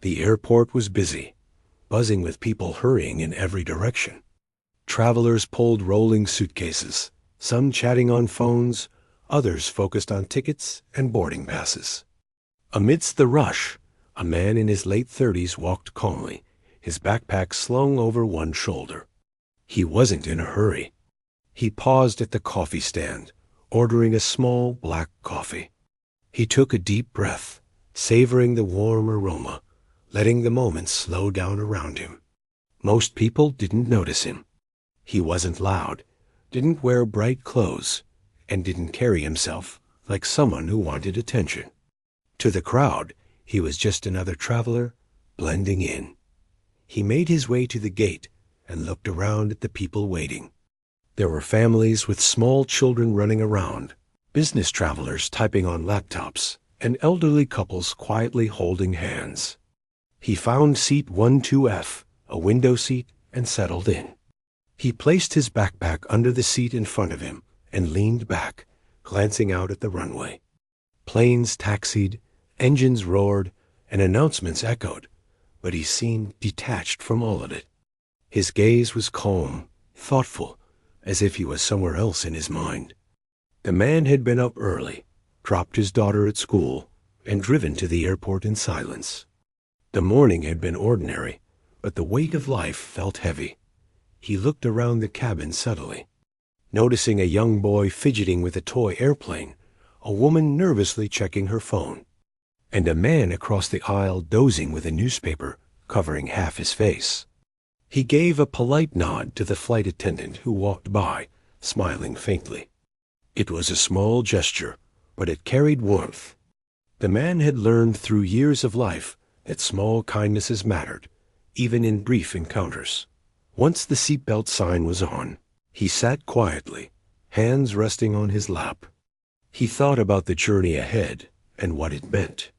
The airport was busy, buzzing with people hurrying in every direction. Travelers pulled rolling suitcases, some chatting on phones, others focused on tickets and boarding passes. Amidst the rush, a man in his late 30s walked calmly, his backpack slung over one shoulder. He wasn't in a hurry. He paused at the coffee stand, ordering a small black coffee. He took a deep breath, savoring the warm aroma, letting the moments slow down around him. Most people didn't notice him. He wasn't loud, didn't wear bright clothes, and didn't carry himself like someone who wanted attention. To the crowd, he was just another traveler, blending in. He made his way to the gate and looked around at the people waiting. There were families with small children running around, business travelers typing on laptops, and elderly couples quietly holding hands. He found seat 12F, a window seat, and settled in. He placed his backpack under the seat in front of him and leaned back, glancing out at the runway. Planes taxied, engines roared, and announcements echoed, but he seemed detached from all of it. His gaze was calm, thoughtful, as if he was somewhere else in his mind. The man had been up early, dropped his daughter at school, and driven to the airport in silence. The morning had been ordinary, but the weight of life felt heavy. He looked around the cabin subtly, noticing a young boy fidgeting with a toy airplane, a woman nervously checking her phone, and a man across the aisle dozing with a newspaper covering half his face. He gave a polite nod to the flight attendant who walked by, smiling faintly. It was a small gesture, but it carried warmth. The man had learned through years of life that small kindnesses mattered, even in brief encounters. Once the seatbelt sign was on, he sat quietly, hands resting on his lap. He thought about the journey ahead and what it meant.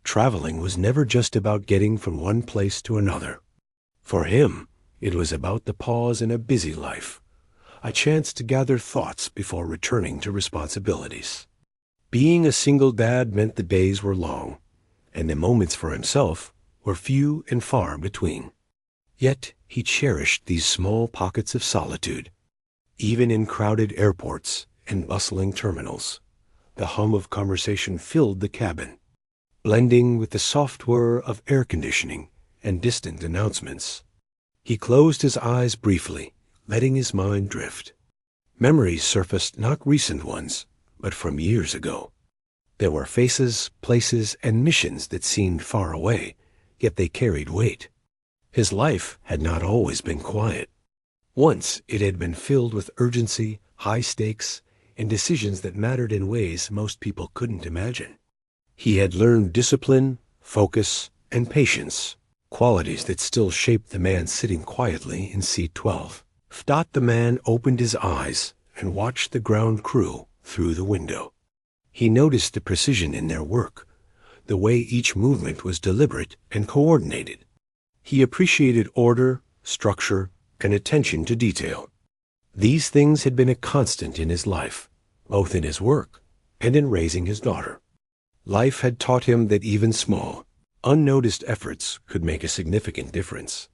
Traveling was never just about getting from one place to another. For him, it was about the pause in a busy life, a chance to gather thoughts before returning to responsibilities. Being a single dad meant the days were long, and the moments for himself were few and far between. Yet he cherished these small pockets of solitude. Even in crowded airports and bustling terminals, the hum of conversation filled the cabin, blending with the soft whir of air conditioning and distant announcements. He closed his eyes briefly, letting his mind drift. Memories surfaced, not recent ones, but from years ago. There were faces, places, and missions that seemed far away, yet they carried weight. His life had not always been quiet. Once it had been filled with urgency, high stakes, and decisions that mattered in ways most people couldn't imagine. He had learned discipline, focus, and patience, qualities that still shaped the man sitting quietly in seat 12. The man opened his eyes and watched the ground crew through the window. He noticed the precision in their work, the way each movement was deliberate and coordinated. He appreciated order, structure, and attention to detail. These things had been a constant in his life, both in his work and in raising his daughter. Life had taught him that even small, unnoticed efforts could make a significant difference.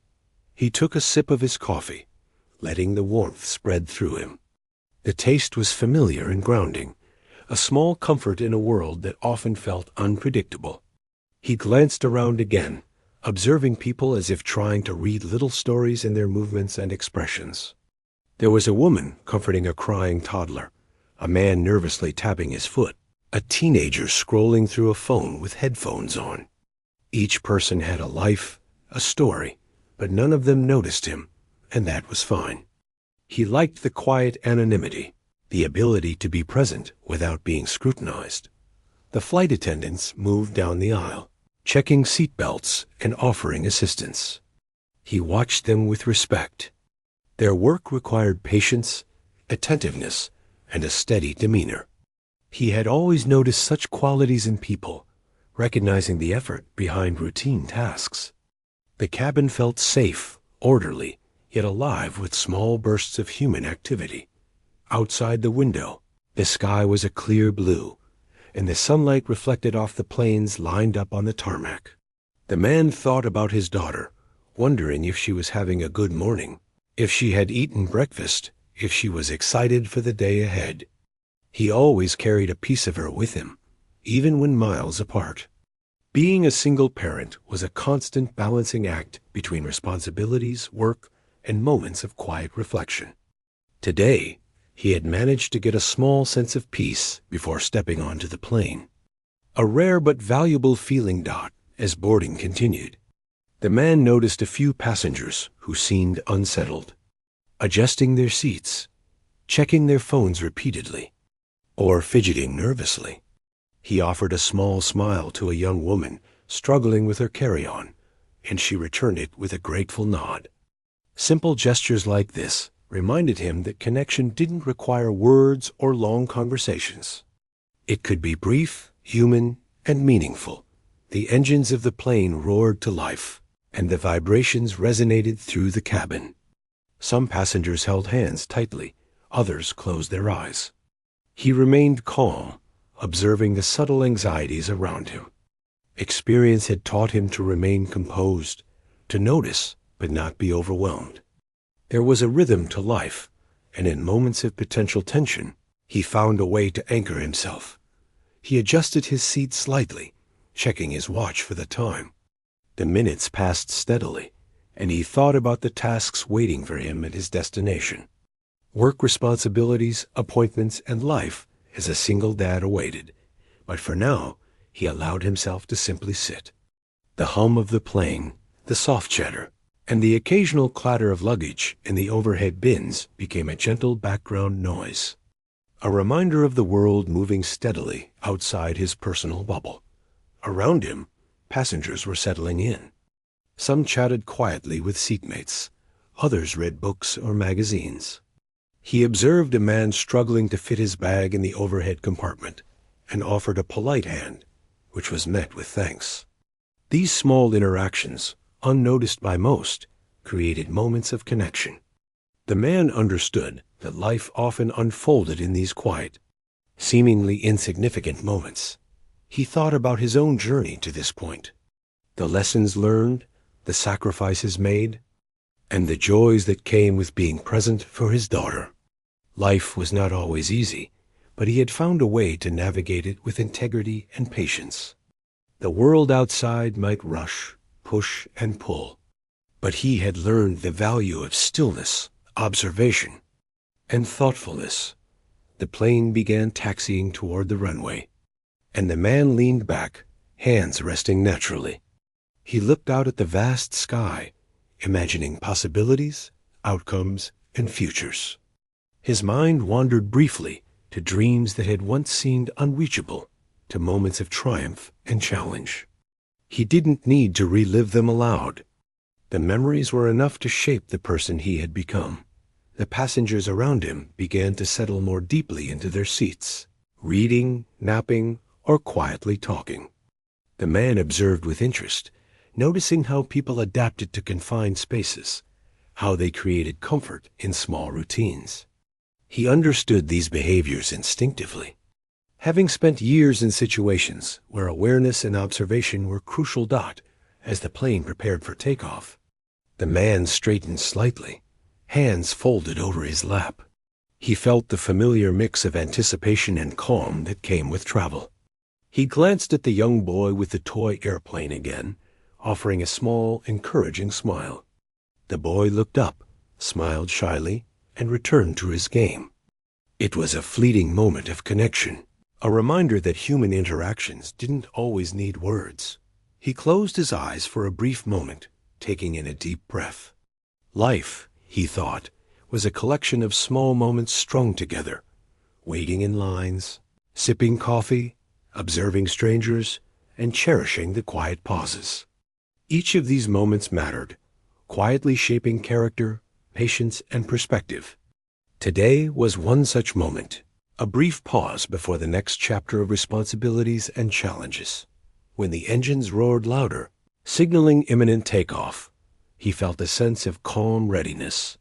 He took a sip of his coffee, letting the warmth spread through him. The taste was familiar and grounding, a small comfort in a world that often felt unpredictable. He glanced around again, observing people as if trying to read little stories in their movements and expressions. There was a woman comforting a crying toddler, a man nervously tapping his foot, a teenager scrolling through a phone with headphones on. Each person had a life, a story, but none of them noticed him, and that was fine. He liked the quiet anonymity, the ability to be present without being scrutinized. The flight attendants moved down the aisle, checking seat belts and offering assistance. He watched them with respect. Their work required patience, attentiveness, and a steady demeanor. He had always noticed such qualities in people, recognizing the effort behind routine tasks. The cabin felt safe, orderly, yet alive with small bursts of human activity. Outside the window, the sky was a clear blue, and the sunlight reflected off the planes lined up on the tarmac. The man thought about his daughter, wondering if she was having a good morning, if she had eaten breakfast, if she was excited for the day ahead. He always carried a piece of her with him, even when miles apart. Being a single parent was a constant balancing act between responsibilities, work, and moments of quiet reflection. Today, he had managed to get a small sense of peace before stepping onto the plane. A rare but valuable feeling as boarding continued. The man noticed a few passengers who seemed unsettled, adjusting their seats, checking their phones repeatedly, or fidgeting nervously. He offered a small smile to a young woman struggling with her carry-on, and she returned it with a grateful nod. Simple gestures like this reminded him that connection didn't require words or long conversations. It could be brief, human, and meaningful. The engines of the plane roared to life, and the vibrations resonated through the cabin. Some passengers held hands tightly, others closed their eyes. He remained calm, observing the subtle anxieties around him. Experience had taught him to remain composed, to notice but not be overwhelmed. There was a rhythm to life, and in moments of potential tension, he found a way to anchor himself. He adjusted his seat slightly, checking his watch for the time. The minutes passed steadily, and he thought about the tasks waiting for him at his destination. Work responsibilities, appointments, and life as a single dad awaited. But for now, he allowed himself to simply sit. The hum of the plane, the soft chatter, and the occasional clatter of luggage in the overhead bins became a gentle background noise, a reminder of the world moving steadily outside his personal bubble. Around him, passengers were settling in. Some chatted quietly with seatmates. Others read books or magazines. He observed a man struggling to fit his bag in the overhead compartment and offered a polite hand, which was met with thanks. These small interactions, unnoticed by most, created moments of connection. The man understood that life often unfolded in these quiet, seemingly insignificant moments. He thought about his own journey to this point, the lessons learned, the sacrifices made, and the joys that came with being present for his daughter. Life was not always easy, but he had found a way to navigate it with integrity and patience. The world outside might rush, push, and pull, but he had learned the value of stillness, observation, and thoughtfulness. The plane began taxiing toward the runway, and the man leaned back, hands resting naturally. He looked out at the vast sky, imagining possibilities, outcomes, and futures. His mind wandered briefly to dreams that had once seemed unreachable, to moments of triumph and challenge. He didn't need to relive them aloud. The memories were enough to shape the person he had become. The passengers around him began to settle more deeply into their seats, reading, napping, or quietly talking. The man observed with interest, noticing how people adapted to confined spaces, how they created comfort in small routines. He understood these behaviors instinctively. Having spent years in situations where awareness and observation were crucial as the plane prepared for takeoff, the man straightened slightly, hands folded over his lap. He felt the familiar mix of anticipation and calm that came with travel. He glanced at the young boy with the toy airplane again, offering a small, encouraging smile. The boy looked up, smiled shyly, and returned to his game. It was a fleeting moment of connection, a reminder that human interactions didn't always need words. He closed his eyes for a brief moment, taking in a deep breath. Life, he thought, was a collection of small moments strung together, waiting in lines, sipping coffee, observing strangers, and cherishing the quiet pauses. Each of these moments mattered, quietly shaping character, patience, and perspective. Today was one such moment, a brief pause before the next chapter of responsibilities and challenges. When the engines roared louder, signaling imminent takeoff, he felt a sense of calm readiness.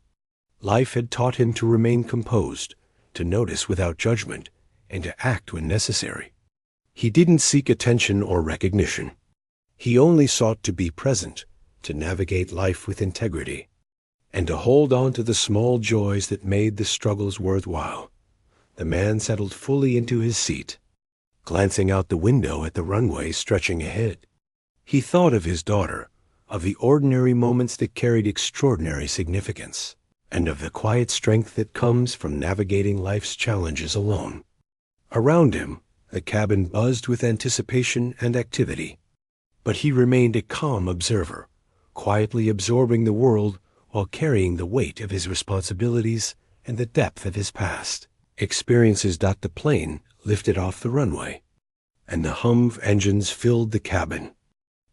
Life had taught him to remain composed, to notice without judgment, and to act when necessary. He didn't seek attention or recognition. He only sought to be present, to navigate life with integrity, and to hold on to the small joys that made the struggles worthwhile. The man settled fully into his seat, glancing out the window at the runway stretching ahead. He thought of his daughter, of the ordinary moments that carried extraordinary significance, and of the quiet strength that comes from navigating life's challenges alone. Around him, the cabin buzzed with anticipation and activity, but he remained a calm observer, quietly absorbing the world while carrying the weight of his responsibilities and the depth of his past. Experiences. The plane lifted off the runway, and the hum of engines filled the cabin.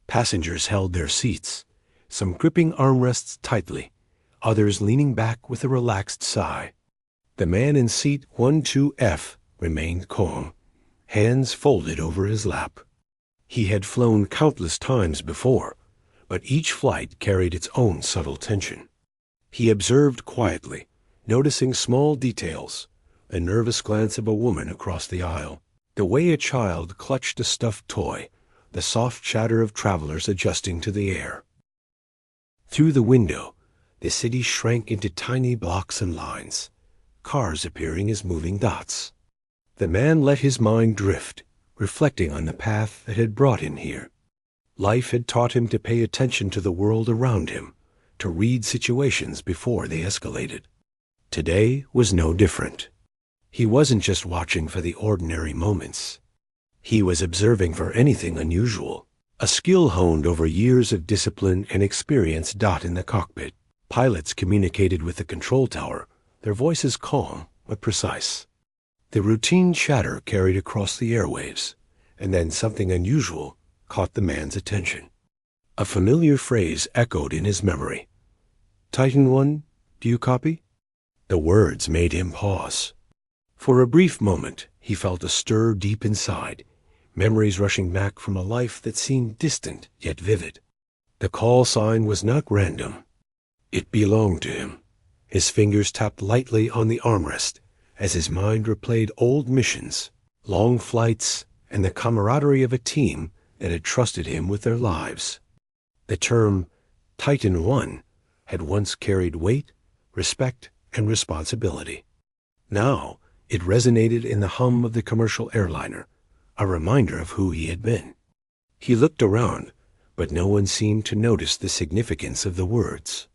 Passengers held their seats, some gripping armrests tightly, others leaning back with a relaxed sigh. The man in seat 12F remained calm, hands folded over his lap. He had flown countless times before, but each flight carried its own subtle tension. He observed quietly, noticing small details, a nervous glance of a woman across the aisle, the way a child clutched a stuffed toy, the soft chatter of travelers adjusting to the air. Through the window, the city shrank into tiny blocks and lines, cars appearing as moving dots. The man let his mind drift, reflecting on the path that had brought him here. Life had taught him to pay attention to the world around him, to read situations before they escalated. Today was no different. He wasn't just watching for the ordinary moments. He was observing for anything unusual, a skill honed over years of discipline and experience. In the cockpit, pilots communicated with the control tower, their voices calm but precise. The routine chatter carried across the airwaves, and then something unusual caught the man's attention. A familiar phrase echoed in his memory. "Titan 1, do you copy?" The words made him pause. For a brief moment, he felt a stir deep inside, memories rushing back from a life that seemed distant yet vivid. The call sign was not random. It belonged to him. His fingers tapped lightly on the armrest as his mind replayed old missions, long flights, and the camaraderie of a team that had trusted him with their lives. The term Titan 1 had once carried weight, respect, and responsibility. Now it resonated in the hum of the commercial airliner, a reminder of who he had been. He looked around, but no one seemed to notice the significance of the words.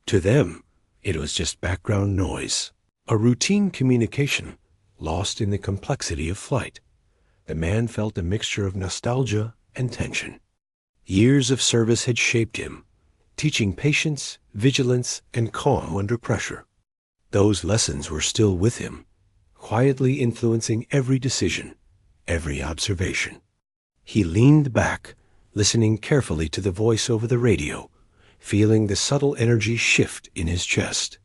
To them, it was just background noise, a routine communication lost in the complexity of flight. The man felt a mixture of nostalgia and tension. Years of service had shaped him, teaching patience, vigilance, and calm under pressure. Those lessons were still with him, quietly influencing every decision, every observation. He leaned back, listening carefully to the voice over the radio, feeling the subtle energy shift in his chest.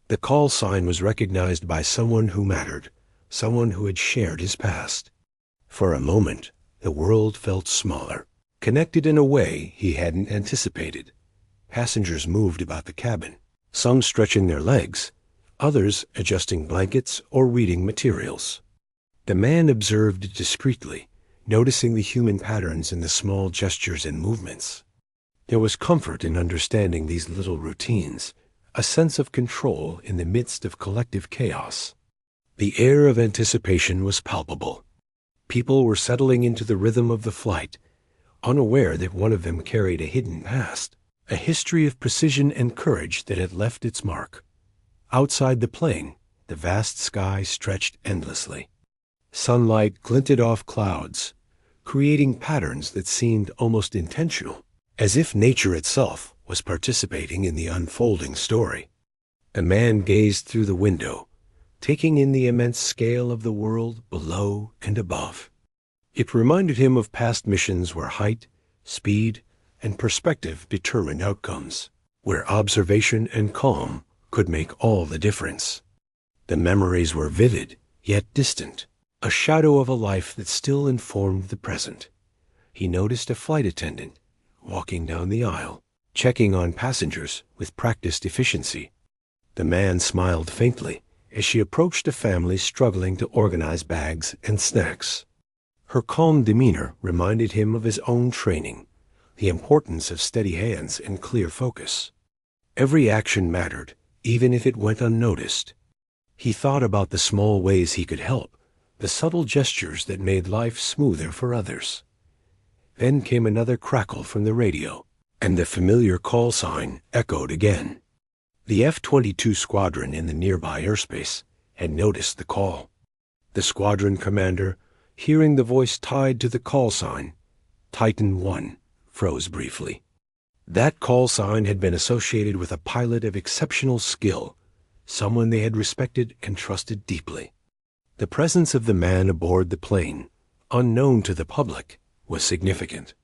The call sign was recognized by someone who mattered, someone who had shared his past. For a moment, the world felt smaller, connected in a way he hadn't anticipated. Passengers moved about the cabin, some stretching their legs, others adjusting blankets or reading materials. The man observed discreetly, noticing the human patterns in the small gestures and movements. There was comfort in understanding these little routines, a sense of control in the midst of collective chaos. The air of anticipation was palpable. People were settling into the rhythm of the flight, unaware that one of them carried a hidden past, a history of precision and courage that had left its mark. Outside the plane, the vast sky stretched endlessly. Sunlight glinted off clouds, creating patterns that seemed almost intentional, as if nature itself was participating in the unfolding story. A man gazed through the window, taking in the immense scale of the world below and above. It reminded him of past missions where height, speed, and perspective determined outcomes, where observation and calm could make all the difference. The memories were vivid, yet distant, a shadow of a life that still informed the present. He noticed a flight attendant walking down the aisle, checking on passengers with practiced efficiency. The man smiled faintly as she approached a family struggling to organize bags and snacks. Her calm demeanor reminded him of his own training, the importance of steady hands and clear focus. Every action mattered, even if it went unnoticed. He thought about the small ways he could help, the subtle gestures that made life smoother for others. Then came another crackle from the radio, and the familiar call sign echoed again. The F-22 squadron in the nearby airspace had noticed the call. The squadron commander, hearing the voice tied to the call sign, Titan 1, froze briefly. That call sign had been associated with a pilot of exceptional skill, someone they had respected and trusted deeply. The presence of the man aboard the plane, unknown to the public, was significant.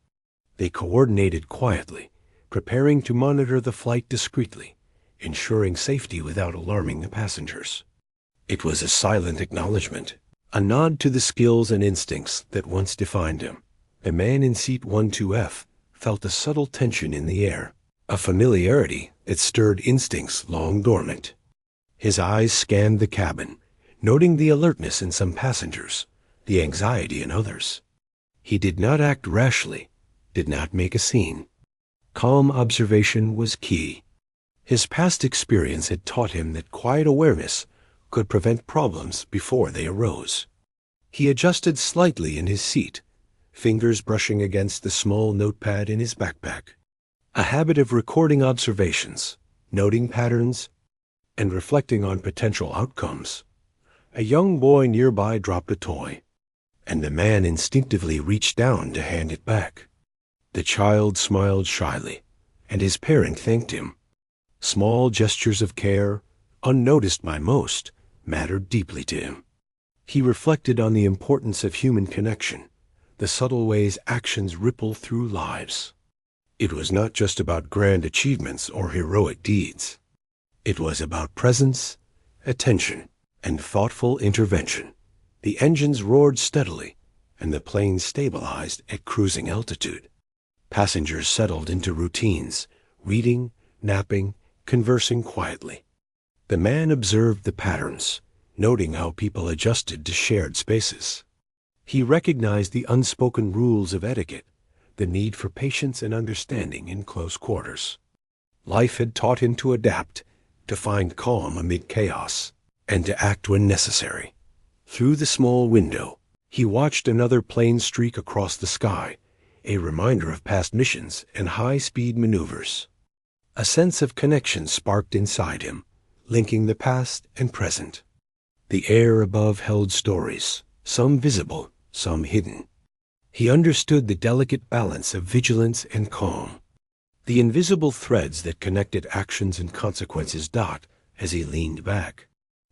They coordinated quietly, preparing to monitor the flight discreetly, ensuring safety without alarming the passengers. It was a silent acknowledgement, a nod to the skills and instincts that once defined him. The man in seat 12F felt a subtle tension in the air, a familiarity that stirred instincts long dormant. His eyes scanned the cabin, noting the alertness in some passengers, the anxiety in others. He did not act rashly, did not make a scene. Calm observation was key. His past experience had taught him that quiet awareness could prevent problems before they arose. He adjusted slightly in his seat, fingers brushing against the small notepad in his backpack, a habit of recording observations, noting patterns, and reflecting on potential outcomes. A young boy nearby dropped a toy, and the man instinctively reached down to hand it back. The child smiled shyly, and his parent thanked him. Small gestures of care, unnoticed by most, mattered deeply to him. He reflected on the importance of human connection, the subtle ways actions ripple through lives. It was not just about grand achievements or heroic deeds. It was about presence, attention, and thoughtful intervention. The engines roared steadily, and the plane stabilized at cruising altitude. Passengers settled into routines, reading, napping, conversing quietly. The man observed the patterns, noting how people adjusted to shared spaces. He recognized the unspoken rules of etiquette, the need for patience and understanding in close quarters. Life had taught him to adapt, to find calm amid chaos, and to act when necessary. Through the small window, he watched another plane streak across the sky, a reminder of past missions and high-speed maneuvers. A sense of connection sparked inside him, linking the past and present. The air above held stories, some visible, some hidden. He understood the delicate balance of vigilance and calm. The invisible threads that connected actions and consequences dot as he leaned back.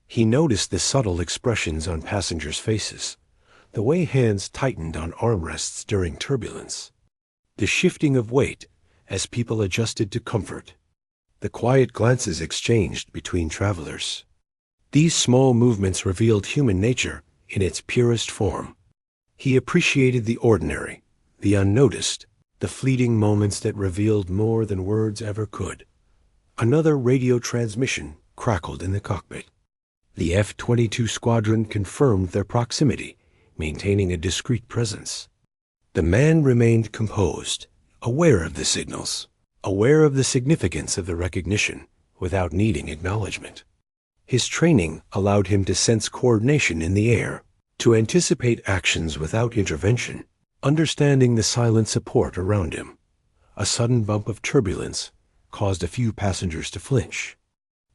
He noticed the subtle expressions on passengers' faces, the way hands tightened on armrests during turbulence, the shifting of weight as people adjusted to comfort, the quiet glances exchanged between travelers. These small movements revealed human nature in its purest form. He appreciated the ordinary, the unnoticed, the fleeting moments that revealed more than words ever could. Another radio transmission crackled in the cockpit. The F-22 squadron confirmed their proximity, maintaining a discreet presence. The man remained composed, aware of the signals, aware of the significance of the recognition, without needing acknowledgement. His training allowed him to sense coordination in the air, to anticipate actions without intervention, understanding the silent support around him. A sudden bump of turbulence caused a few passengers to flinch.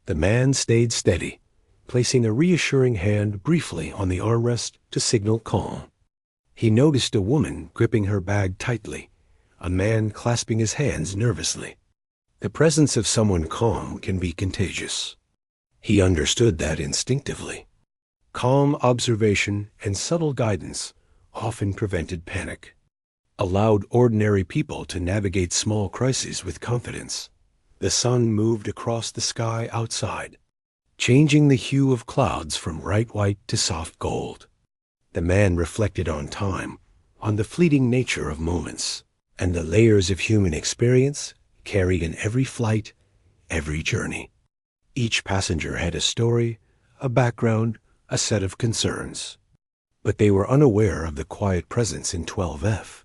The man stayed steady, placing a reassuring hand briefly on the armrest to signal calm. He noticed a woman gripping her bag tightly, a man clasping his hands nervously. The presence of someone calm can be contagious. He understood that instinctively. Calm observation and subtle guidance often prevented panic, allowed ordinary people to navigate small crises with confidence. The sun moved across the sky outside, changing the hue of clouds from bright white to soft gold. The man reflected on time, on the fleeting nature of moments, and the layers of human experience carried in every flight, every journey. Each passenger had a story, a background, a set of concerns. But they were unaware of the quiet presence in 12F.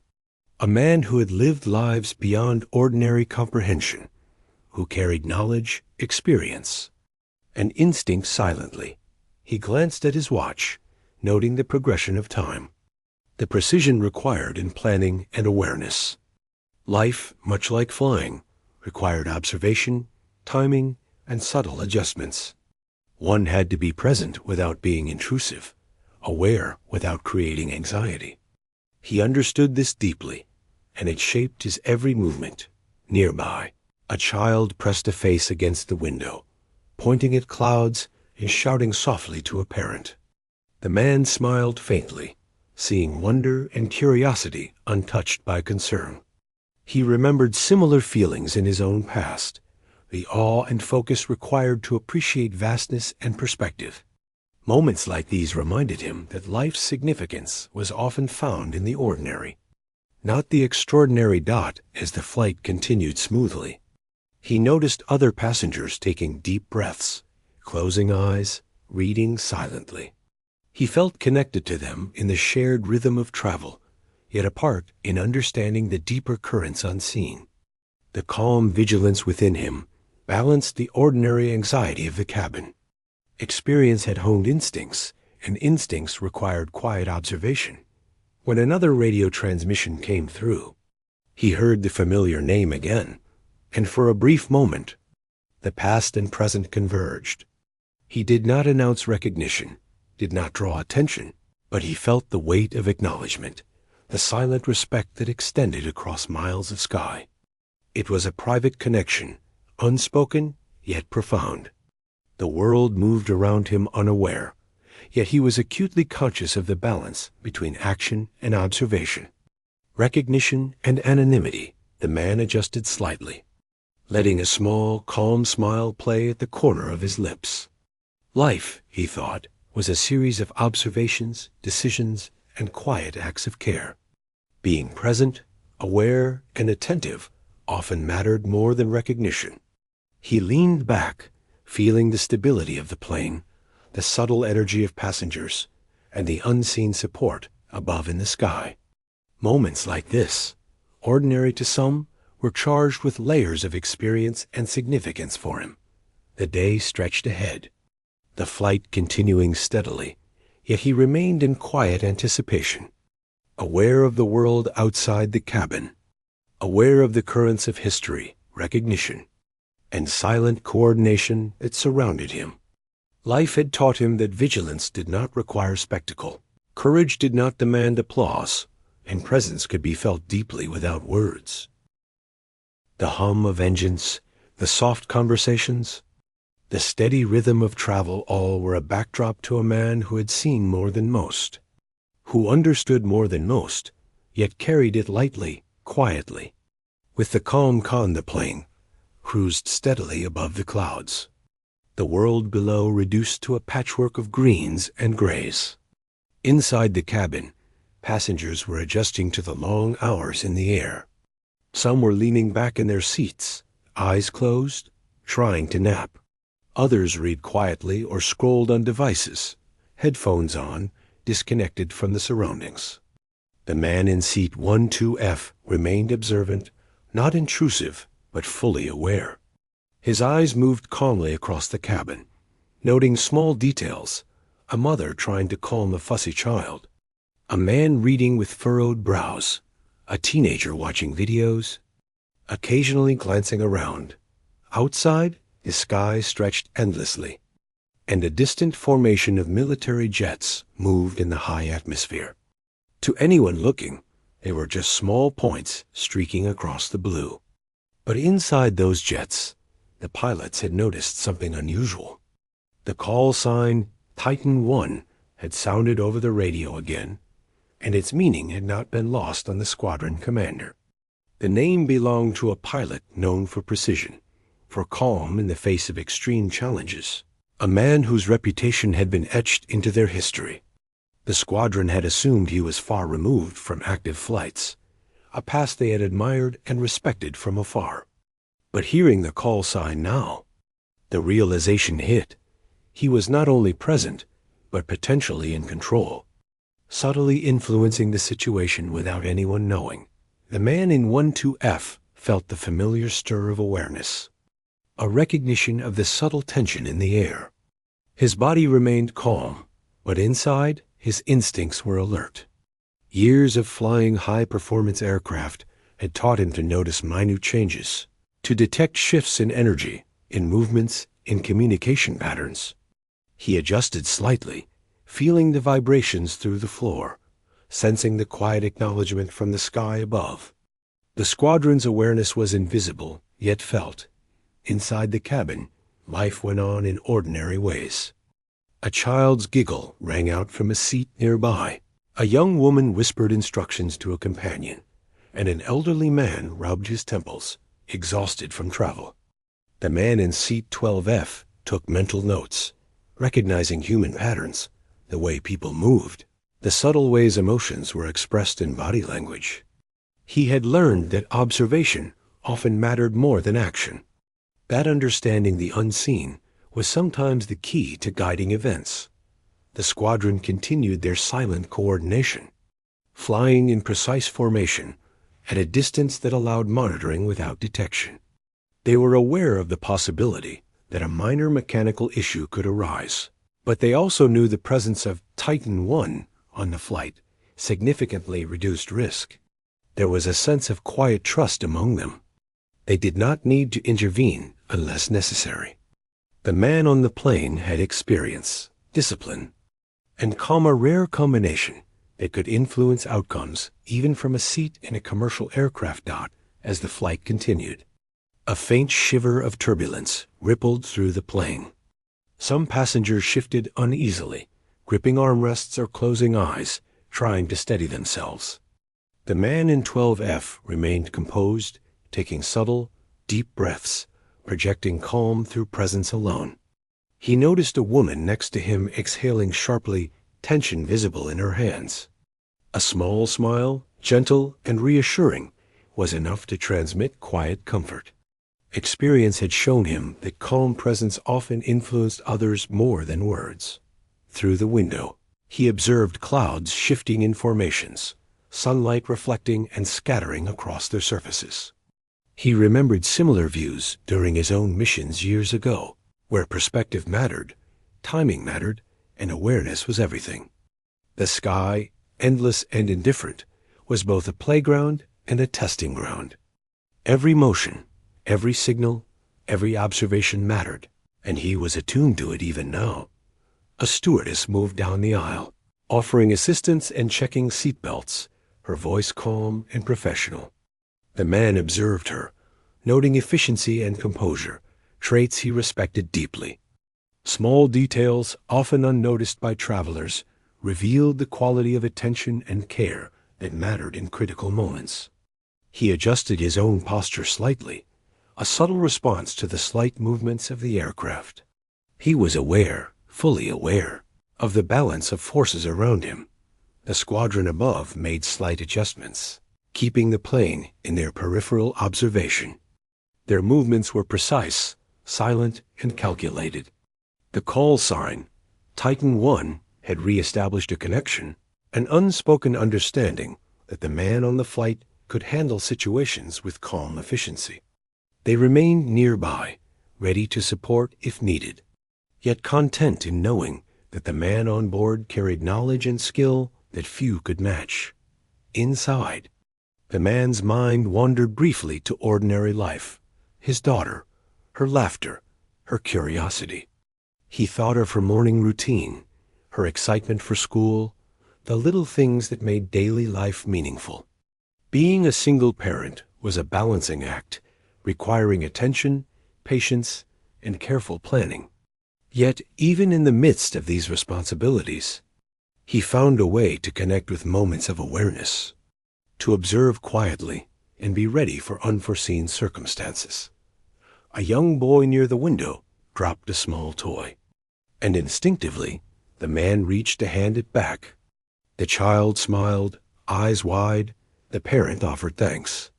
A man who had lived lives beyond ordinary comprehension, who carried knowledge, experience, and instinct silently. He glanced at his watch, noting the progression of time, the precision required in planning and awareness. Life, much like flying, required observation, timing, and subtle adjustments. One had to be present without being intrusive, aware without creating anxiety. He understood this deeply, and it shaped his every movement. Nearby, a child pressed a face against the window, pointing at clouds and shouting softly to a parent. The man smiled faintly, seeing wonder and curiosity untouched by concern. He remembered similar feelings in his own past, the awe and focus required to appreciate vastness and perspective. Moments like these reminded him that life's significance was often found in the ordinary, not the extraordinary dot. As the flight continued smoothly, he noticed other passengers taking deep breaths, closing eyes, reading silently. He felt connected to them in the shared rhythm of travel, yet apart in understanding the deeper currents unseen. The calm vigilance within him balanced the ordinary anxiety of the cabin. Experience had honed instincts, and instincts required quiet observation. When another radio transmission came through, he heard the familiar name again, and for a brief moment, the past and present converged. He did not announce recognition, did not draw attention, but he felt the weight of acknowledgement, the silent respect that extended across miles of sky. It was a private connection, unspoken yet profound. The world moved around him unaware, yet he was acutely conscious of the balance between action and observation. Recognition and anonymity. The man adjusted slightly, letting a small, calm smile play at the corner of his lips. Life, he thought, was a series of observations, decisions, and quiet acts of care. Being present, aware, and attentive often mattered more than recognition. He leaned back, feeling the stability of the plane, the subtle energy of passengers, and the unseen support above in the sky. Moments like this, ordinary to some, were charged with layers of experience and significance for him. The day stretched ahead, the flight continuing steadily, yet he remained in quiet anticipation, aware of the world outside the cabin, aware of the currents of history, recognition, and silent coordination that surrounded him. Life had taught him that vigilance did not require spectacle, courage did not demand applause, and presence could be felt deeply without words. The hum of engines, the soft conversations, the steady rhythm of travel, all were a backdrop to a man who had seen more than most, who understood more than most, yet carried it lightly, quietly. With the calm Khan, the plane cruised steadily above the clouds, the world below reduced to a patchwork of greens and grays. Inside the cabin, passengers were adjusting to the long hours in the air. Some were leaning back in their seats, eyes closed, trying to nap. Others read quietly or scrolled on devices, headphones on, disconnected from the surroundings. The man in seat 12F remained observant, not intrusive, but fully aware. His eyes moved calmly across the cabin, noting small details: a mother trying to calm a fussy child, a man reading with furrowed brows, a teenager watching videos, occasionally glancing around. Outside, the sky stretched endlessly, and a distant formation of military jets moved in the high atmosphere. To anyone looking, they were just small points streaking across the blue. But inside those jets, the pilots had noticed something unusual. The call sign Titan 1 had sounded over the radio again, and its meaning had not been lost on the squadron commander. The name belonged to a pilot known for precision, for calm in the face of extreme challenges, a man whose reputation had been etched into their history. The squadron had assumed he was far removed from active flights, a past they had admired and respected from afar. But hearing the call sign now, the realization hit: he was not only present, but potentially in control, subtly influencing the situation without anyone knowing. The man in 12F felt the familiar stir of awareness, a recognition of the subtle tension in the air. His body remained calm, but inside, his instincts were alert. Years of flying high-performance aircraft had taught him to notice minute changes, to detect shifts in energy, in movements, in communication patterns. He adjusted slightly, feeling the vibrations through the floor, sensing the quiet acknowledgement from the sky above. The squadron's awareness was invisible, yet felt. Inside the cabin, life went on in ordinary ways. A child's giggle rang out from a seat nearby. A young woman whispered instructions to a companion, and an elderly man rubbed his temples, exhausted from travel. The man in seat 12F took mental notes, recognizing human patterns, the way people moved, the subtle ways emotions were expressed in body language. He had learned that observation often mattered more than action. That understanding the unseen was sometimes the key to guiding events. The squadron continued their silent coordination, flying in precise formation at a distance that allowed monitoring without detection. They were aware of the possibility that a minor mechanical issue could arise, but they also knew the presence of Titan 1 on the flight significantly reduced risk. There was a sense of quiet trust among them. They did not need to intervene unless necessary. The man on the plane had experience, discipline, and a rare combination that could influence outcomes even from a seat in a commercial aircraft dot as the flight continued. A faint shiver of turbulence rippled through the plane. Some passengers shifted uneasily, gripping armrests or closing eyes, trying to steady themselves. The man in 12F remained composed, taking subtle, deep breaths, projecting calm through presence alone. He noticed a woman next to him exhaling sharply, tension visible in her hands. A small smile, gentle and reassuring, was enough to transmit quiet comfort. Experience had shown him that calm presence often influenced others more than words. Through the window, he observed clouds shifting in formations, sunlight reflecting and scattering across their surfaces. He remembered similar views during his own missions years ago, where perspective mattered, timing mattered, and awareness was everything. The sky, endless and indifferent, was both a playground and a testing ground. Every motion, every signal, every observation mattered, and he was attuned to it even now. A stewardess moved down the aisle, offering assistance and checking seatbelts, her voice calm and professional. The man observed her, noting efficiency and composure, traits he respected deeply. Small details, often unnoticed by travelers, revealed the quality of attention and care that mattered in critical moments. He adjusted his own posture slightly, a subtle response to the slight movements of the aircraft. He was aware, fully aware, of the balance of forces around him. The squadron above made slight adjustments, keeping the plane in their peripheral observation. Their movements were precise, silent, and calculated. The call sign, Titan 1, had re-established a connection, an unspoken understanding that the man on the flight could handle situations with calm efficiency. They remained nearby, ready to support if needed, yet content in knowing that the man on board carried knowledge and skill that few could match. Inside, the man's mind wandered briefly to ordinary life, his daughter, her laughter, her curiosity. He thought of her morning routine, her excitement for school, the little things that made daily life meaningful. Being a single parent was a balancing act, requiring attention, patience, and careful planning. Yet, even in the midst of these responsibilities, he found a way to connect with moments of awareness, to observe quietly and be ready for unforeseen circumstances. A young boy near the window dropped a small toy, and instinctively the man reached to hand it back. The child smiled, eyes wide. The parent offered thanks.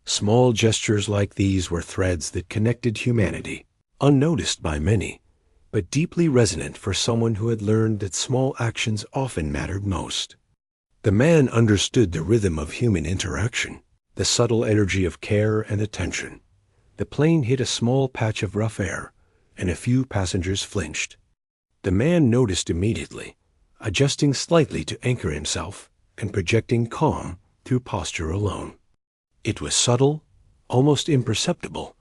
Small gestures like these were threads that connected humanity, unnoticed by many, but deeply resonant for someone who had learned that small actions often mattered most. The man understood the rhythm of human interaction. The subtle energy of care and attention. The plane hit a small patch of rough air, and a few passengers flinched. The man noticed immediately, adjusting slightly to anchor himself and projecting calm through posture alone. It was subtle, almost imperceptible,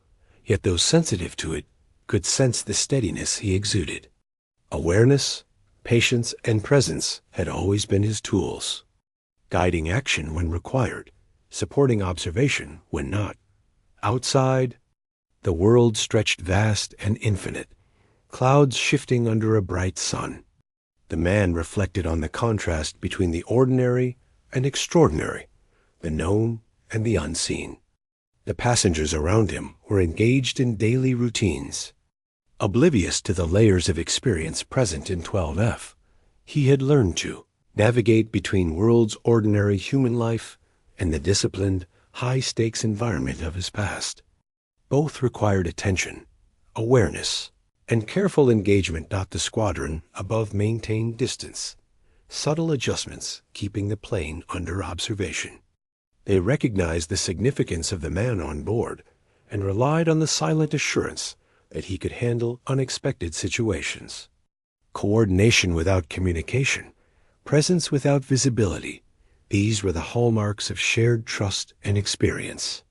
yet those sensitive to it could sense the steadiness he exuded. Awareness, patience, and presence had always been his tools, guiding action when required, supporting observation when not. Outside, the world stretched vast and infinite, clouds shifting under a bright sun. The man reflected on the contrast between the ordinary and extraordinary, the known and the unseen. The passengers around him were engaged in daily routines. Oblivious to the layers of experience present in 12F, he had learned to navigate between world's ordinary human life and the disciplined, high-stakes environment of his past. Both required attention, awareness, and careful engagement. The squadron above maintained distance, subtle adjustments keeping the plane under observation. They recognized the significance of the man on board and relied on the silent assurance that he could handle unexpected situations. Coordination without communication, presence without visibility, these were the hallmarks of shared trust and experience.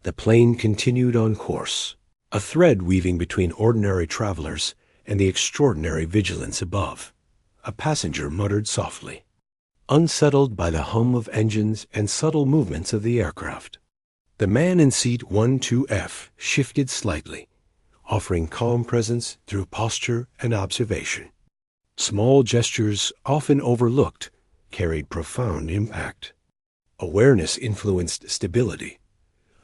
The plane continued on course, a thread weaving between ordinary travelers and the extraordinary vigilance above. A passenger muttered softly, unsettled by the hum of engines and subtle movements of the aircraft. The man in seat 12F shifted slightly, offering calm presence through posture and observation. Small gestures, often overlooked, carried profound impact. Awareness influenced stability.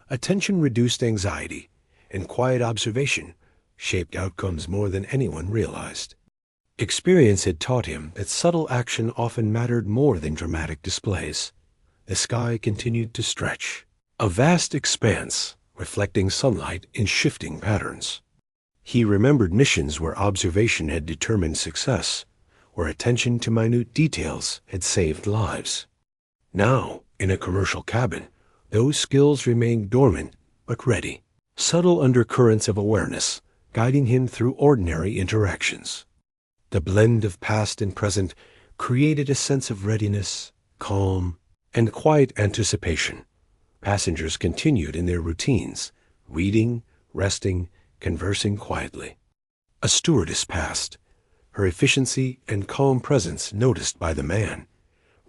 Attention reduced anxiety, and quiet observation shaped outcomes more than anyone realized. Experience had taught him that subtle action often mattered more than dramatic displays. The sky continued to stretch, a vast expanse reflecting sunlight in shifting patterns. He remembered missions where observation had determined success, where attention to minute details had saved lives. Now, in a commercial cabin, those skills remained dormant but ready, subtle undercurrents of awareness guiding him through ordinary interactions. The blend of past and present created a sense of readiness, calm, and quiet anticipation. Passengers continued in their routines, reading, resting, conversing quietly. A stewardess passed, her efficiency and calm presence noticed by the man,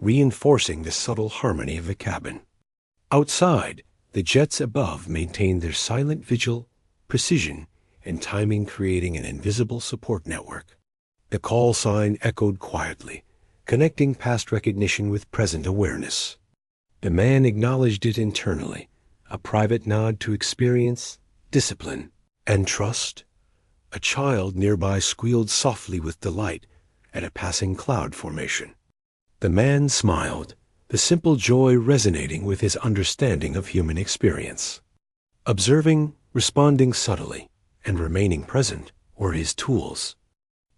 reinforcing the subtle harmony of the cabin. Outside, the jets above maintained their silent vigil, precision, and timing, creating an invisible support network. The call sign echoed quietly, connecting past recognition with present awareness. The man acknowledged it internally, a private nod to experience, discipline, and trust. A child nearby squealed softly with delight at a passing cloud formation. The man smiled, the simple joy resonating with his understanding of human experience. Observing, responding subtly, and remaining present were his tools.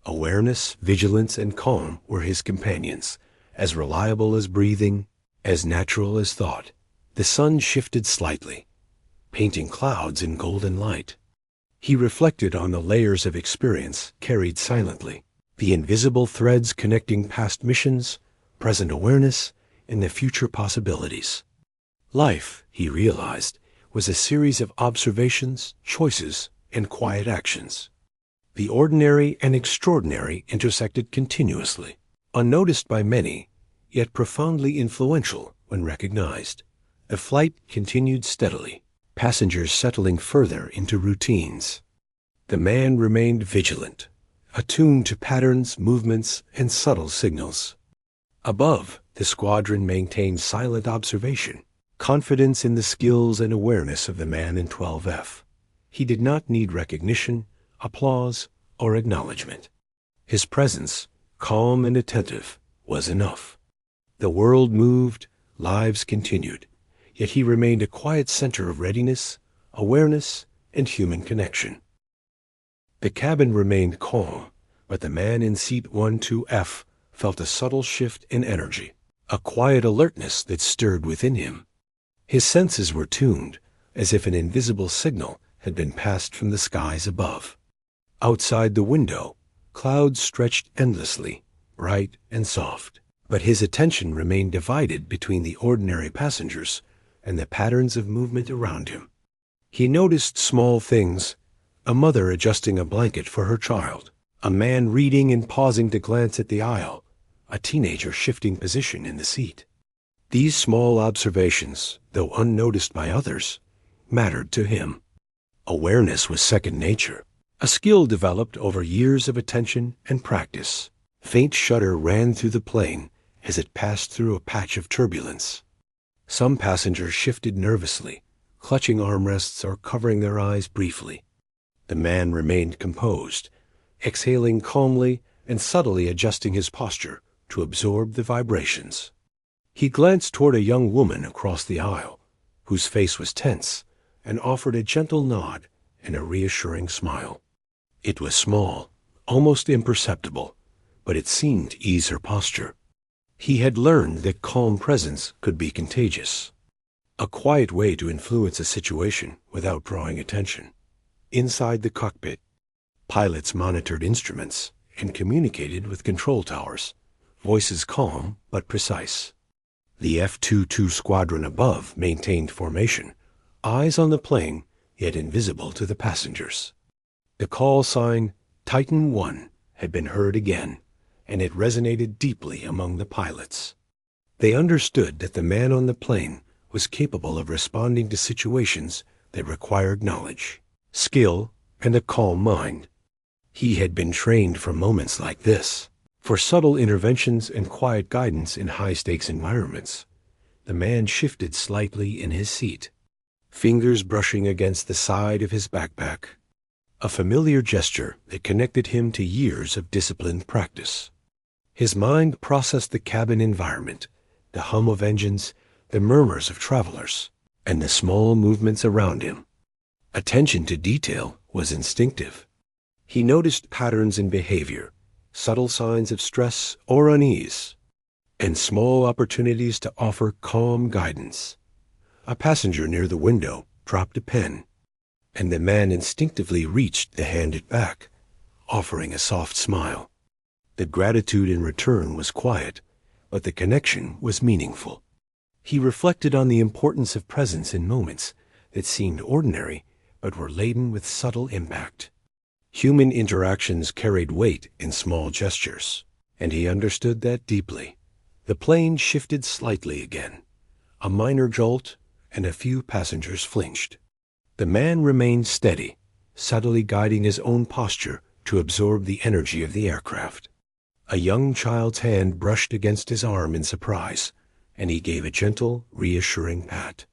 Awareness, vigilance, and calm were his companions, as reliable as breathing, as natural as thought. The sun shifted slightly, painting clouds in golden light. He reflected on the layers of experience carried silently, the invisible threads connecting past missions, present awareness, and the future possibilities. Life, he realized, was a series of observations, choices, and quiet actions. The ordinary and extraordinary intersected continuously, unnoticed by many, yet profoundly influential when recognized. The flight continued steadily, passengers settling further into routines. The man remained vigilant, attuned to patterns, movements, and subtle signals. Above, the squadron maintained silent observation, confidence in the skills and awareness of the man in 12F. He did not need recognition, applause, or acknowledgement. His presence, calm and attentive, was enough. The world moved, lives continued, yet he remained a quiet center of readiness, awareness, and human connection. The cabin remained calm, but the man in seat 12F felt a subtle shift in energy, a quiet alertness that stirred within him. His senses were tuned, as if an invisible signal had been passed from the skies above. Outside the window, clouds stretched endlessly, bright and soft, but his attention remained divided between the ordinary passengers and the patterns of movement around him. He noticed small things: a mother adjusting a blanket for her child, a man reading and pausing to glance at the aisle, a teenager shifting position in the seat. These small observations, though unnoticed by others, mattered to him. Awareness was second nature, a skill developed over years of attention and practice. Faint shudder ran through the plane as it passed through a patch of turbulence. Some passengers shifted nervously, clutching armrests or covering their eyes briefly. The man remained composed, exhaling calmly and subtly adjusting his posture to absorb the vibrations. He glanced toward a young woman across the aisle, whose face was tense, and offered a gentle nod and a reassuring smile. It was small, almost imperceptible, but it seemed to ease her posture. He had learned that calm presence could be contagious, a quiet way to influence a situation without drawing attention. Inside the cockpit, pilots monitored instruments and communicated with control towers, voices calm but precise. The F-22 squadron above maintained formation, eyes on the plane, yet invisible to the passengers. The call sign, Titan 1, had been heard again, and it resonated deeply among the pilots. They understood that the man on the plane was capable of responding to situations that required knowledge, skill, and a calm mind. He had been trained for moments like this, for subtle interventions and quiet guidance in high-stakes environments. The man shifted slightly in his seat, fingers brushing against the side of his backpack, a familiar gesture that connected him to years of disciplined practice. His mind processed the cabin environment, the hum of engines, the murmurs of travelers, and the small movements around him. Attention to detail was instinctive. He noticed patterns in behavior, subtle signs of stress or unease, and small opportunities to offer calm guidance. A passenger near the window dropped a pen, and the man instinctively reached to hand it back, offering a soft smile. The gratitude in return was quiet, but the connection was meaningful. He reflected on the importance of presence in moments that seemed ordinary but were laden with subtle impact. Human interactions carried weight in small gestures, and he understood that deeply. The plane shifted slightly again. A minor jolt, and a few passengers flinched. The man remained steady, subtly guiding his own posture to absorb the energy of the aircraft. A young child's hand brushed against his arm in surprise, and he gave a gentle, reassuring pat.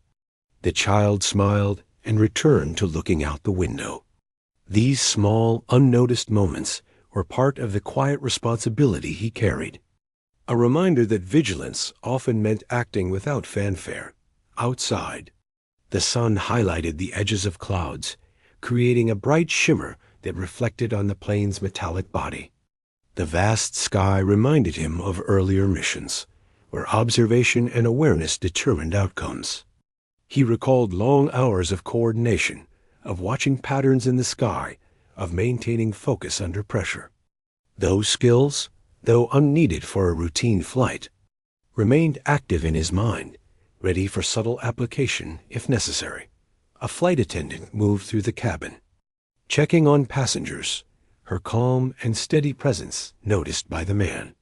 The child smiled and returned to looking out the window. These small, unnoticed moments were part of the quiet responsibility he carried, a reminder that vigilance often meant acting without fanfare. Outside, the sun highlighted the edges of clouds, creating a bright shimmer that reflected on the plane's metallic body. The vast sky reminded him of earlier missions, where observation and awareness determined outcomes. He recalled long hours of coordination, of watching patterns in the sky, of maintaining focus under pressure. Those skills, though unneeded for a routine flight, remained active in his mind, ready for subtle application if necessary. A flight attendant moved through the cabin, checking on passengers, her calm and steady presence noticed by the man.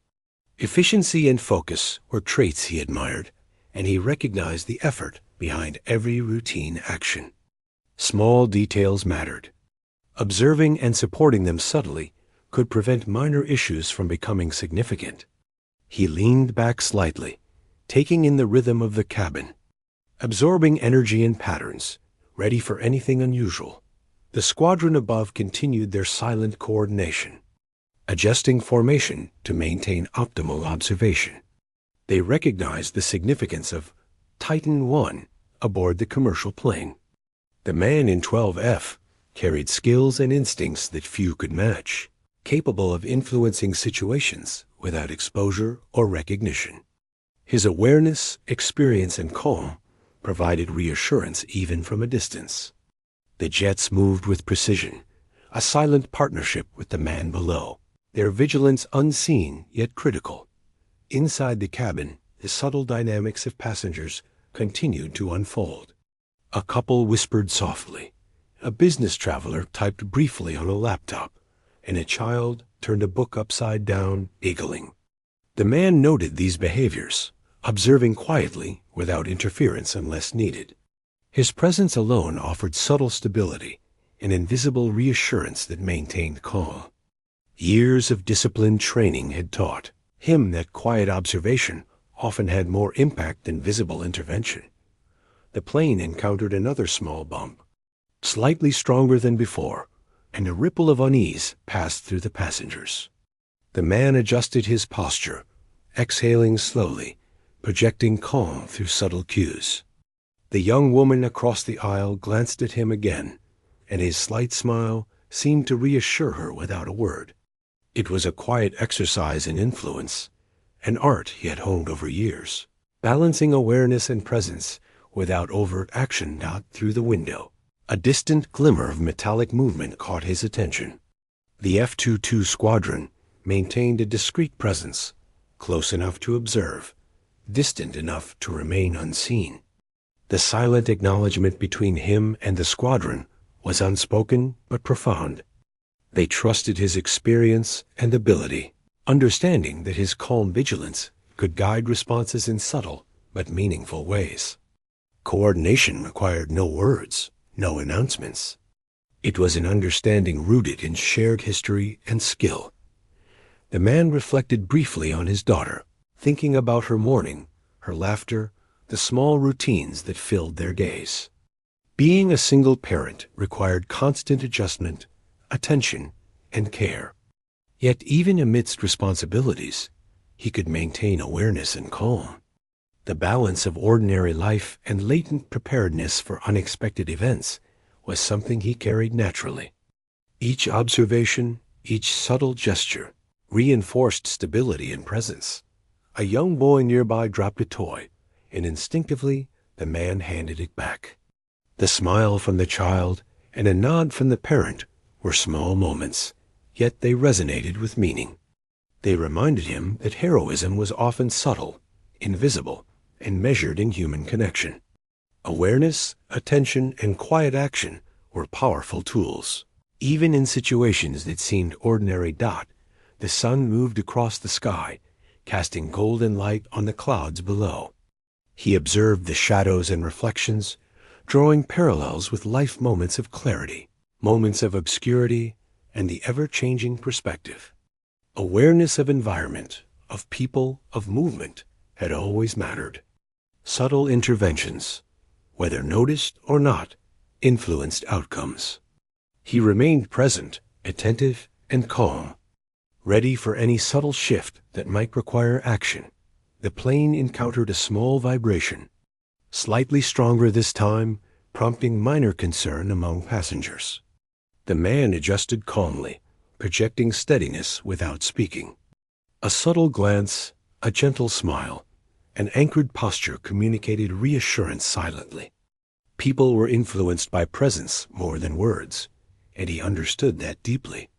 Efficiency and focus were traits he admired, and he recognized the effort behind every routine action. Small details mattered. Observing and supporting them subtly could prevent minor issues from becoming significant. He leaned back slightly, taking in the rhythm of the cabin, absorbing energy and patterns, ready for anything unusual. The squadron above continued their silent coordination, adjusting formation to maintain optimal observation. They recognized the significance of Titan 1 aboard the commercial plane. The man in 12F carried skills and instincts that few could match, capable of influencing situations without exposure or recognition. His awareness, experience, and calm provided reassurance even from a distance. The jets moved with precision, a silent partnership with the man below, their vigilance unseen yet critical. Inside the cabin, the subtle dynamics of passengers continued to unfold. A couple whispered softly. A business traveler typed briefly on a laptop, and a child turned a book upside down, giggling. The man noted these behaviors, observing quietly without interference unless needed. His presence alone offered subtle stability, an invisible reassurance that maintained calm. Years of disciplined training had taught him that quiet observation often had more impact than visible intervention. The plane encountered another small bump, slightly stronger than before, and a ripple of unease passed through the passengers. The man adjusted his posture, exhaling slowly, projecting calm through subtle cues. The young woman across the aisle glanced at him again, and his slight smile seemed to reassure her without a word. It was a quiet exercise in influence, an art he had honed over years, balancing awareness and presence without overt action. Not through the window. A distant glimmer of metallic movement caught his attention. The F-22 Squadron maintained a discreet presence, close enough to observe, distant enough to remain unseen. The silent acknowledgement between him and the squadron was unspoken but profound. They trusted his experience and ability, understanding that his calm vigilance could guide responses in subtle but meaningful ways. Coordination required no words, no announcements. It was an understanding rooted in shared history and skill. The man reflected briefly on his daughter, thinking about her morning, her laughter, the small routines that filled their gaze. Being a single parent required constant adjustment, attention, and care. Yet even amidst responsibilities, he could maintain awareness and calm. The balance of ordinary life and latent preparedness for unexpected events was something he carried naturally. Each observation, each subtle gesture, reinforced stability and presence. A young boy nearby dropped a toy, and instinctively the man handed it back. The smile from the child and a nod from the parent were small moments, yet they resonated with meaning. They reminded him that heroism was often subtle, invisible, and measured in human connection. Awareness, attention, and quiet action were powerful tools. Even in situations that seemed ordinary. The sun moved across the sky, casting golden light on the clouds below. He observed the shadows and reflections, drawing parallels with life moments of clarity, moments of obscurity, and the ever-changing perspective. Awareness of environment, of people, of movement, had always mattered. Subtle interventions, whether noticed or not, influenced outcomes. He remained present, attentive, and calm, ready for any subtle shift that might require action. The plane encountered a small vibration, slightly stronger this time, prompting minor concern among passengers. The man adjusted calmly, projecting steadiness without speaking. A subtle glance, a gentle smile, an anchored posture communicated reassurance silently. People were influenced by presence more than words, and he understood that deeply.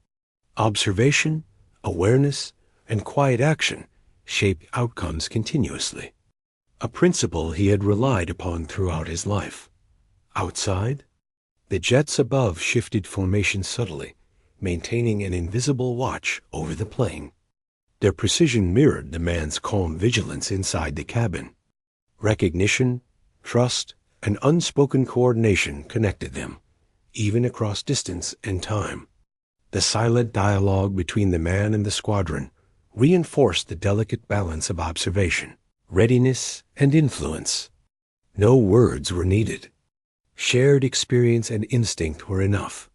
Observation, awareness, and quiet action shaped outcomes continuously, a principle he had relied upon throughout his life. Outside, the jets above shifted formation subtly, maintaining an invisible watch over the plane. Their precision mirrored the man's calm vigilance inside the cabin. Recognition, trust, and unspoken coordination connected them, even across distance and time. The silent dialogue between the man and the squadron reinforced the delicate balance of observation, readiness, and influence. No words were needed. Shared experience and instinct were enough.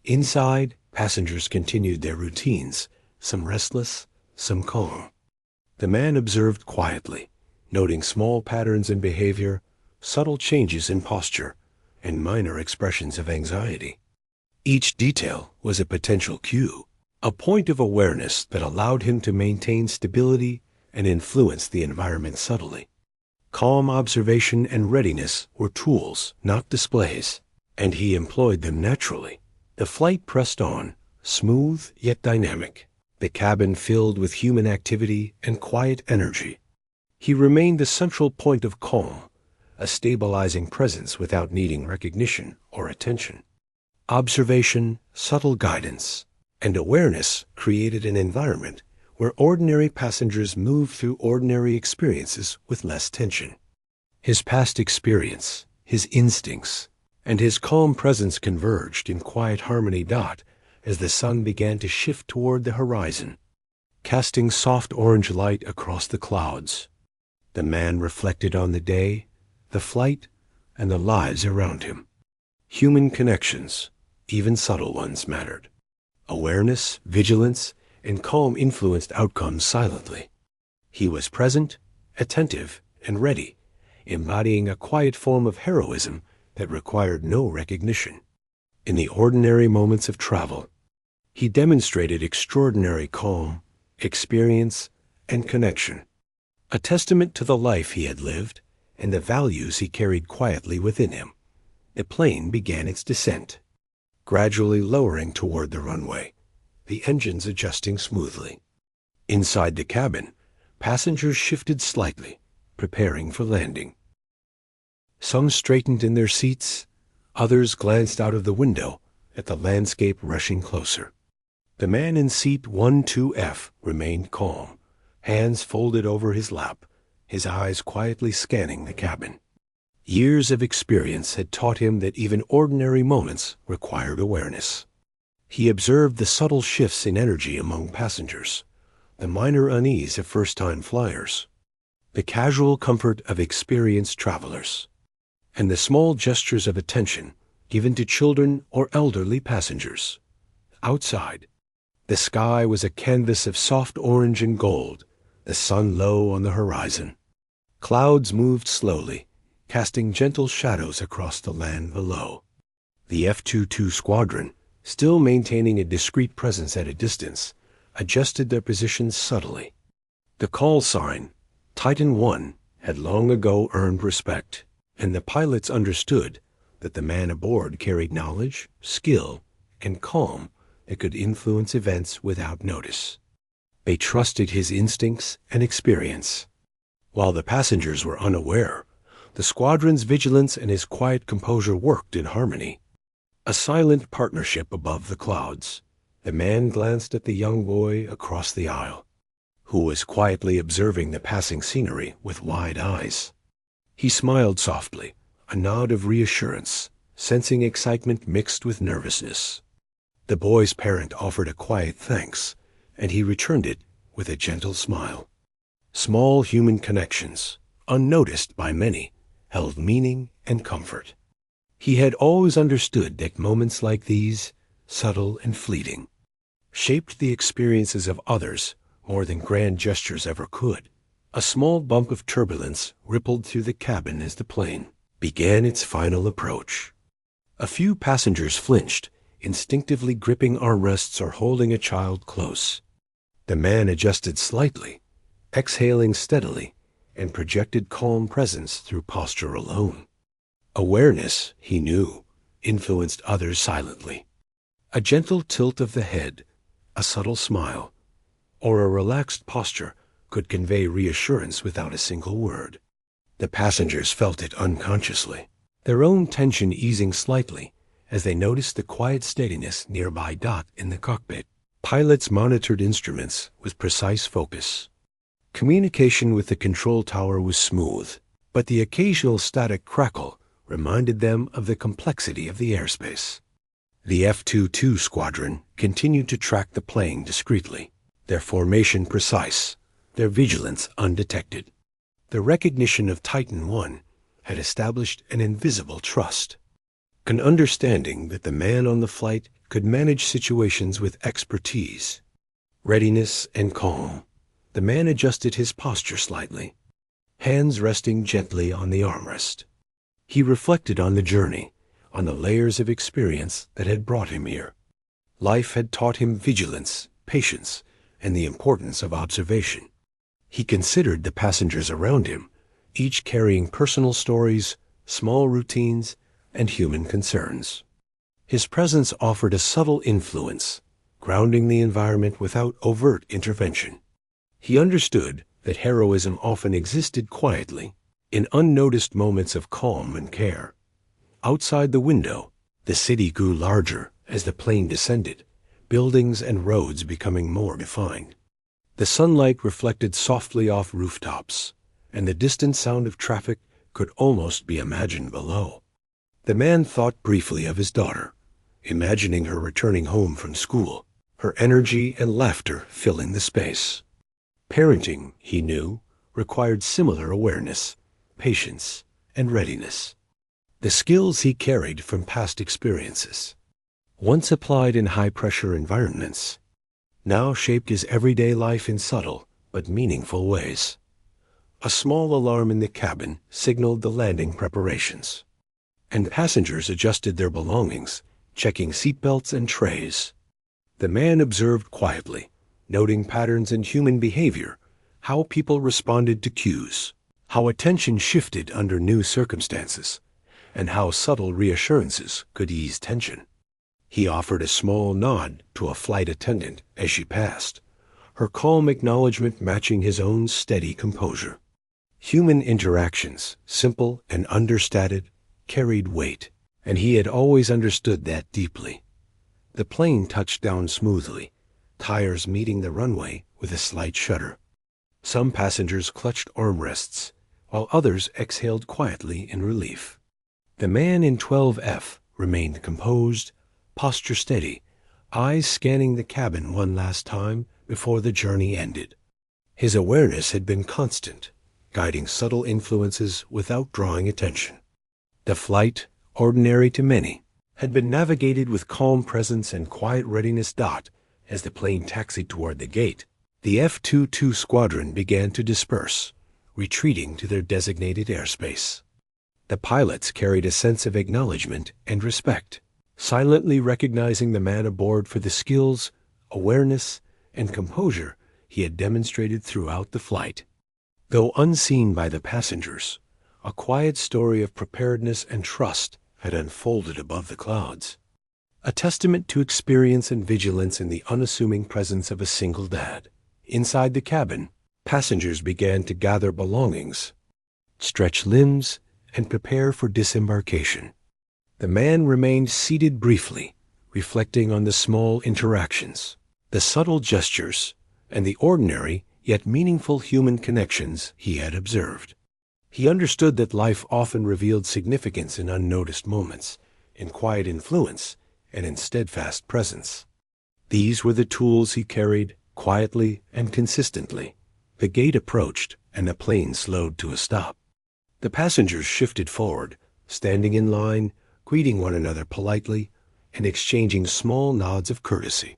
Inside, passengers continued their routines, some restless, some calm. The man observed quietly, noting small patterns in behavior, subtle changes in posture, and minor expressions of anxiety. Each detail was a potential cue, a point of awareness that allowed him to maintain stability and influence the environment subtly. Calm observation and readiness were tools, not displays, and he employed them naturally. The flight pressed on, smooth yet dynamic, the cabin filled with human activity and quiet energy. He remained the central point of calm, a stabilizing presence without needing recognition or attention. Observation, subtle guidance, and awareness created an environment where ordinary passengers moved through ordinary experiences with less tension. His past experience, his instincts, and his calm presence converged in quiet harmony. As the sun began to shift toward the horizon, casting soft orange light across the clouds, the man reflected on the day, the flight, and the lives around him. Human connections, even subtle ones, mattered. Awareness, vigilance, and calm influenced outcomes silently. He was present, attentive, and ready, embodying a quiet form of heroism that required no recognition. In the ordinary moments of travel, he demonstrated extraordinary calm, experience, and connection, a testament to the life he had lived and the values he carried quietly within him. The plane began its descent, gradually lowering toward the runway, the engines adjusting smoothly. Inside the cabin, passengers shifted slightly, preparing for landing. Some straightened in their seats, others glanced out of the window at the landscape rushing closer. The man in seat 12F remained calm, hands folded over his lap, his eyes quietly scanning the cabin. Years of experience had taught him that even ordinary moments required awareness. He observed the subtle shifts in energy among passengers, the minor unease of first-time flyers, the casual comfort of experienced travelers, and the small gestures of attention given to children or elderly passengers. Outside, the sky was a canvas of soft orange and gold, the sun low on the horizon. Clouds moved slowly, casting gentle shadows across the land below. The F-22 Squadron, still maintaining a discreet presence at a distance, adjusted their positions subtly. The call sign, Titan 1, had long ago earned respect, and the pilots understood that the man aboard carried knowledge, skill, and calm that could influence events without notice. They trusted his instincts and experience. While the passengers were unaware, the squadron's vigilance and his quiet composure worked in harmony. A silent partnership above the clouds. The man glanced at the young boy across the aisle, who was quietly observing the passing scenery with wide eyes. He smiled softly, a nod of reassurance, sensing excitement mixed with nervousness. The boy's parent offered a quiet thanks, and he returned it with a gentle smile. Small human connections, unnoticed by many, held meaning and comfort. He had always understood that moments like these, subtle and fleeting, shaped the experiences of others more than grand gestures ever could. A small bump of turbulence rippled through the cabin as the plane began its final approach. A few passengers flinched, instinctively gripping armrests or holding a child close. The man adjusted slightly, exhaling steadily, and projected calm presence through posture alone. Awareness, he knew, influenced others silently. A gentle tilt of the head, a subtle smile, or a relaxed posture could convey reassurance without a single word. The passengers felt it unconsciously, their own tension easing slightly as they noticed the quiet steadiness nearby. In the cockpit, pilots monitored instruments with precise focus. Communication with the control tower was smooth, but the occasional static crackle reminded them of the complexity of the airspace. The F-22 Squadron continued to track the plane discreetly, their formation precise, their vigilance undetected. The recognition of Titan 1 had established an invisible trust, an understanding that the man on the flight could manage situations with expertise, readiness, and calm. The man adjusted his posture slightly, hands resting gently on the armrest. He reflected on the journey, on the layers of experience that had brought him here. Life had taught him vigilance, patience, and the importance of observation. He considered the passengers around him, each carrying personal stories, small routines, and human concerns. His presence offered a subtle influence, grounding the environment without overt intervention. He understood that heroism often existed quietly, in unnoticed moments of calm and care. Outside the window, the city grew larger as the plane descended, buildings and roads becoming more defined. The sunlight reflected softly off rooftops, and the distant sound of traffic could almost be imagined below. The man thought briefly of his daughter, imagining her returning home from school, her energy and laughter filling the space. Parenting, he knew, required similar awareness, patience, and readiness. The skills he carried from past experiences, once applied in high-pressure environments, now shaped his everyday life in subtle but meaningful ways. A small alarm in the cabin signaled the landing preparations, and passengers adjusted their belongings, checking seatbelts and trays. The man observed quietly, noting patterns in human behavior, how people responded to cues, how attention shifted under new circumstances, and how subtle reassurances could ease tension. He offered a small nod to a flight attendant as she passed, her calm acknowledgement matching his own steady composure. Human interactions, simple and understated, carried weight, and he had always understood that deeply. The plane touched down smoothly, tires meeting the runway with a slight shudder. Some passengers clutched armrests, while others exhaled quietly in relief. The man in 12F remained composed, posture steady, eyes scanning the cabin one last time before the journey ended. His awareness had been constant, guiding subtle influences without drawing attention. The flight, ordinary to many, had been navigated with calm presence and quiet readiness. As the plane taxied toward the gate, the F-22 squadron began to disperse, retreating to their designated airspace. The pilots carried a sense of acknowledgement and respect, silently recognizing the man aboard for the skills, awareness, and composure he had demonstrated throughout the flight. Though unseen by the passengers, a quiet story of preparedness and trust had unfolded above the clouds, a testament to experience and vigilance in the unassuming presence of a single dad. Inside the cabin, passengers began to gather belongings, stretch limbs, and prepare for disembarkation. The man remained seated briefly, reflecting on the small interactions, the subtle gestures, and the ordinary yet meaningful human connections he had observed. He understood that life often revealed significance in unnoticed moments, in quiet influence, and in steadfast presence. These were the tools he carried, quietly and consistently. The gate approached, and the plane slowed to a stop. The passengers shifted forward, standing in line, greeting one another politely, and exchanging small nods of courtesy.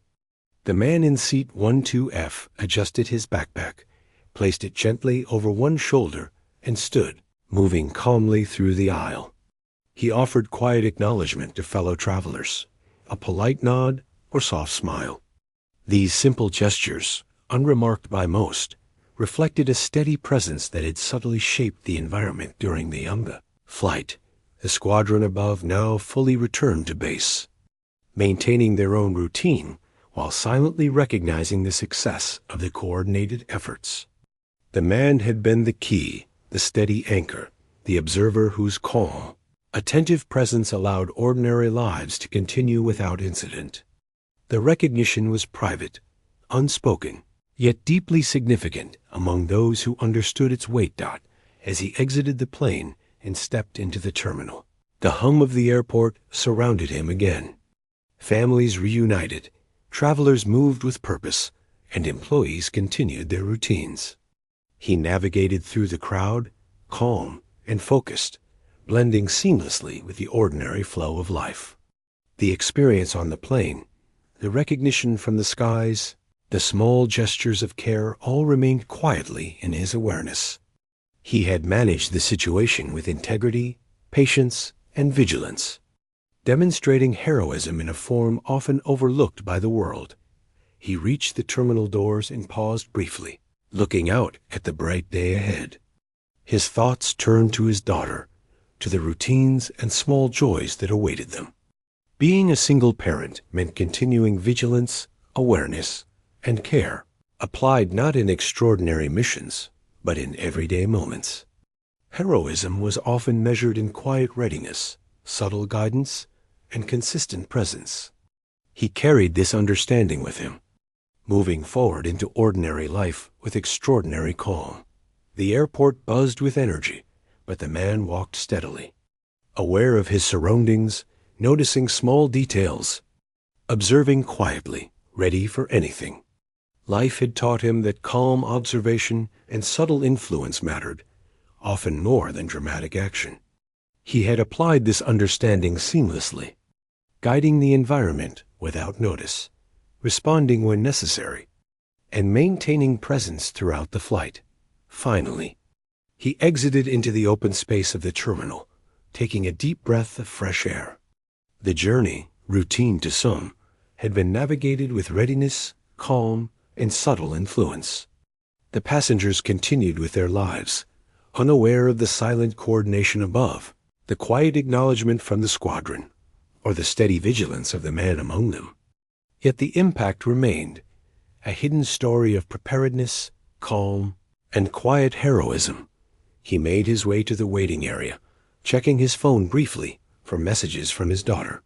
The man in seat 12F adjusted his backpack, placed it gently over one shoulder, and stood, moving calmly through the aisle. He offered quiet acknowledgement to fellow travelers, a polite nod or soft smile. These simple gestures, unremarked by most, reflected a steady presence that had subtly shaped the environment during the younger flight. The squadron above now fully returned to base, maintaining their own routine while silently recognizing the success of the coordinated efforts. The man had been the key, the steady anchor, the observer whose calm, attentive presence allowed ordinary lives to continue without incident. The recognition was private, unspoken, yet deeply significant among those who understood its weight. As he exited the plane and stepped into the terminal, the hum of the airport surrounded him again. Families reunited, travelers moved with purpose, and employees continued their routines. He navigated through the crowd, calm and focused, blending seamlessly with the ordinary flow of life. The experience on the plane, the recognition from the skies, the small gestures of care all remained quietly in his awareness. He had managed the situation with integrity, patience, and vigilance, demonstrating heroism in a form often overlooked by the world. He reached the terminal doors and paused briefly, looking out at the bright day ahead. His thoughts turned to his daughter, to the routines and small joys that awaited them. Being a single parent meant continuing vigilance, awareness, and care, applied not in extraordinary missions, but in everyday moments. Heroism was often measured in quiet readiness, subtle guidance, and consistent presence. He carried this understanding with him, moving forward into ordinary life with extraordinary calm. The airport buzzed with energy, but the man walked steadily, aware of his surroundings, noticing small details, observing quietly, ready for anything. Life had taught him that calm observation and subtle influence mattered, often more than dramatic action. He had applied this understanding seamlessly, guiding the environment without notice, responding when necessary, and maintaining presence throughout the flight. Finally, he exited into the open space of the terminal, taking a deep breath of fresh air. The journey, routine to some, had been navigated with readiness, calm, and subtle influence. The passengers continued with their lives, unaware of the silent coordination above, the quiet acknowledgement from the squadron, or the steady vigilance of the man among them. Yet the impact remained, a hidden story of preparedness, calm, and quiet heroism. He made his way to the waiting area, checking his phone briefly for messages from his daughter.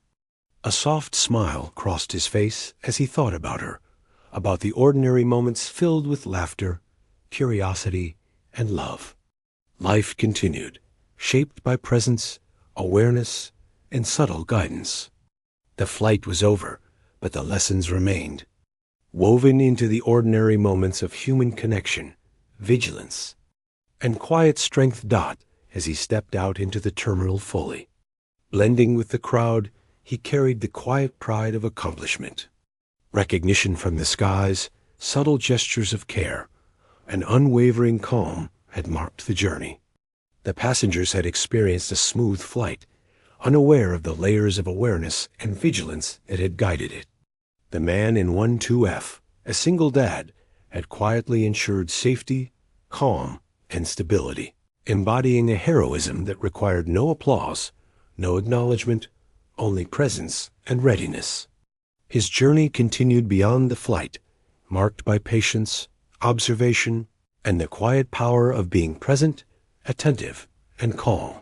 A soft smile crossed his face as he thought about her, about the ordinary moments filled with laughter, curiosity, and love. Life continued, shaped by presence, awareness, and subtle guidance. The flight was over, but the lessons remained, woven into the ordinary moments of human connection, vigilance, and quiet strength. As he stepped out into the terminal fully, blending with the crowd, he carried the quiet pride of accomplishment. Recognition from the skies, subtle gestures of care, and unwavering calm had marked the journey. The passengers had experienced a smooth flight, unaware of the layers of awareness and vigilance that had guided it. The man in 12F, a single dad, had quietly ensured safety, calm, and stability, embodying a heroism that required no applause, no acknowledgement, only presence and readiness. His journey continued beyond the flight, marked by patience, observation, and the quiet power of being present, attentive, and calm.